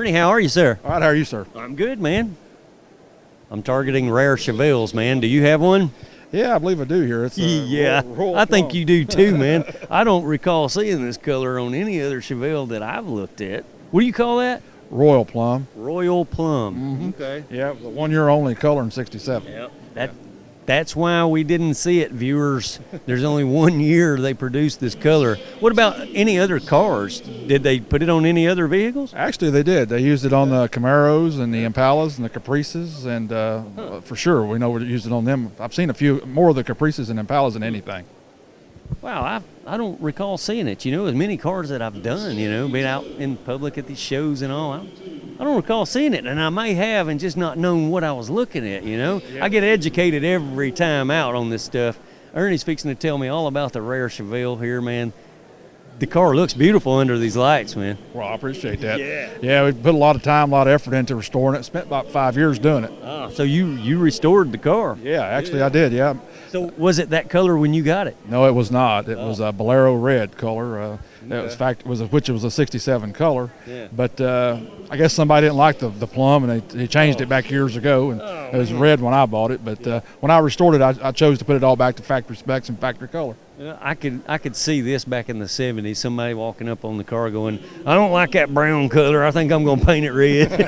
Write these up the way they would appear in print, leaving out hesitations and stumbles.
Ernie, how are you, sir? All right, how are you, sir? I'm good, man. I'm targeting rare Chevelles, man. Do you have one? Yeah, I believe I do here. It's yeah, Royal I think Plum. you do too, man. I don't recall seeing this color on any other Chevelle that I've looked at. What do you call that? Royal Plum. Royal Plum. Mm-hmm. Okay. Yeah, the 1 year only color in '67. Yep. That's why we didn't see it, viewers. There's only 1 year they produced this color. What about any other cars? Did they put it on any other vehicles? Actually, they did. They used it on the Camaros and the Impalas and the Caprices, and for sure, we know we used it on them. I've seen a few more of the Caprices and Impalas than anything. Wow, I don't recall seeing it. You know, as many cars that I've done, you know, been out in public at these shows and all, I don't recall seeing it, and I may have and just not known what I was looking at, you know. Yeah. I get educated every time out on this stuff. Ernie's fixing to tell me all about the rare Chevelle here, man. The car looks beautiful under these lights, man. Well, I appreciate that. Yeah. Yeah, we put a lot of time, a lot of effort into restoring it. Spent about 5 years doing it. Oh, so you restored the car. Yeah, actually, I did, yeah. So was it that color when you got it? No, it was not. It was a Bolero red color. That was which it was a '67 color. Yeah. But I guess somebody didn't like the plum, and they changed it back years ago, and it was red when I bought it. But when I restored it, I chose to put it all back to factory specs and factory color. I could see this back in the 70s, somebody walking up on the car going, I don't like that brown color, I think I'm going to paint it red.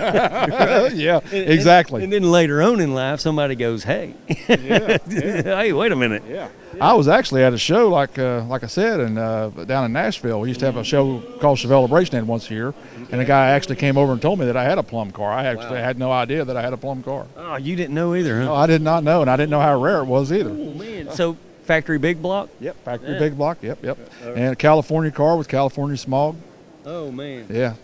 Yeah, exactly. And then later on in life, somebody goes, hey, hey, wait a minute. Yeah. I was actually at a show, like I said, down in Nashville. We used to have a show called Chevelebration once a year, and a guy actually came over and told me that I had a plum car. I actually had no idea that I had a plum car. Oh, you didn't know either, huh? No, I did not know, and I didn't know how rare it was either. Oh, man. So factory big block? Yep, factory big block, yep. And a California car with California smog. Oh, man. Yeah.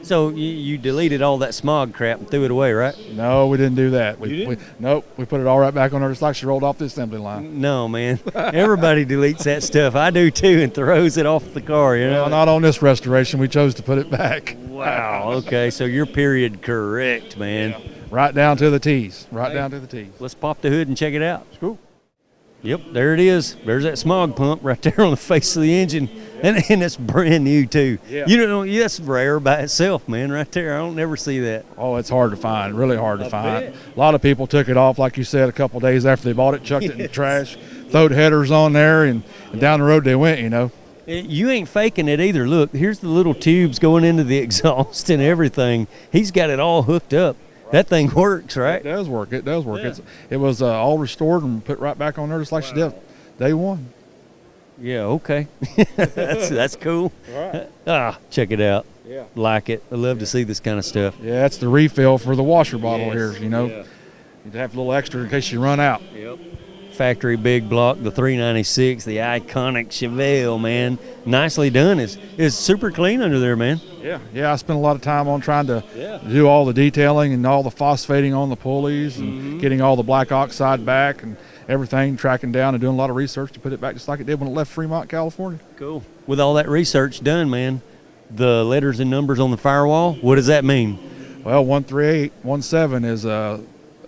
So you deleted all that smog crap and threw it away, right? No, we didn't do that. You didn't? Nope, we put it all right back on there just like she rolled off the assembly line. No, man. Everybody deletes that stuff. I do too, and throws it off the car, you know? Well, not on this restoration. We chose to put it back. Wow, okay, so you're period correct, man. Yeah. Right down to the T's. Down to the T's. Let's pop the hood and check it out. Cool. Yep, there it is. There's that smog pump right there on the face of the engine, and it's brand new too. Yeah. You know, that's rare by itself, man. Right there, I don't never see that. Oh, it's hard to find. Really hard to find. bet. A lot of people took it off, like you said, a couple days after they bought it, chucked it in the trash, throwed headers on there, and down the road they went. You know. You ain't faking it either. Look, here's the little tubes going into the exhaust and everything. He's got it all hooked up. That thing works, right? It does work. It does work. Yeah. It was all restored and put right back on there just like she did day one. Yeah, okay. that's cool. All right. Check it out. Yeah. Like it. I love to see this kind of stuff. Yeah, that's the refill for the washer bottle Yes. here. You know, Yeah. you have a little extra in case you run out. Yep. Factory big block, the 396, the iconic Chevelle, man. Nicely done. It's super clean under there, man. Yeah. I spent a lot of time on trying to do all the detailing and all the phosphating on the pulleys and getting all the black oxide back and everything, tracking down and doing a lot of research to put it back just like it did when it left Fremont, California. Cool. With all that research done, man, the letters and numbers on the firewall, what does that mean? Well, 13817 is a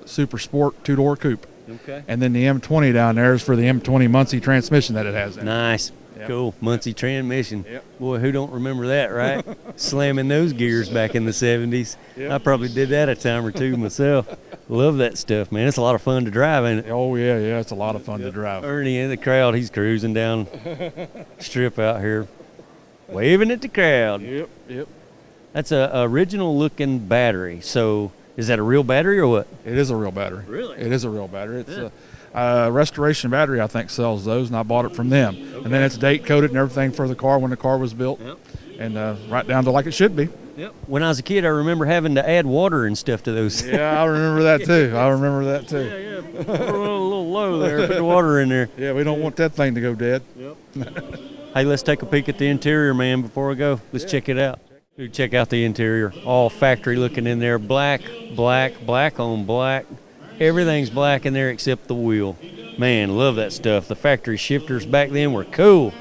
super sport two-door coupe. Okay. And then the M20 down there is for the M20 Muncie transmission that it has in it. Nice. Yep. Cool. Muncie transmission. Yep. Boy, who don't remember that, right? Slamming those gears back in the 70s. Yep. I probably did that a time or two myself. Love that stuff, man. It's a lot of fun to drive, ain't it? Oh, yeah, it's a lot of fun to drive. Ernie in the crowd, he's cruising down strip out here, waving at the crowd. Yep. That's a original looking battery. So is that a real battery or what? It is a real battery. Really? It is a real battery. It's a Restoration Battery, I think, sells those, and I bought it from them. Okay. And then it's date coded and everything for the car when the car was built. Yep. And right down to like it should be. Yep. When I was a kid, I remember having to add water and stuff to those. Yeah, I remember that too. Yeah. A little low there. Put the water in there. Yeah, we don't want that thing to go dead. Yep. Hey, let's take a peek at the interior, man, before we go. Let's check it out. Dude, check out the interior. All factory looking in there. Black on black. Everything's black in there except the wheel. Man, love that stuff. The factory shifters back then were cool.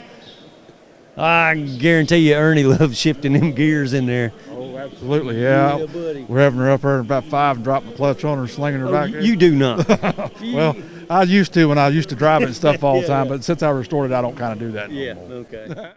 I guarantee you Ernie loved shifting them gears in there. Oh, absolutely, yeah. Buddy. We're having her up there at about 5 and dropping the clutch on her and slinging her back. You do not. Well, I used to when I used to drive it and stuff all the time, but since I restored it, I don't kind of do that no more. Okay.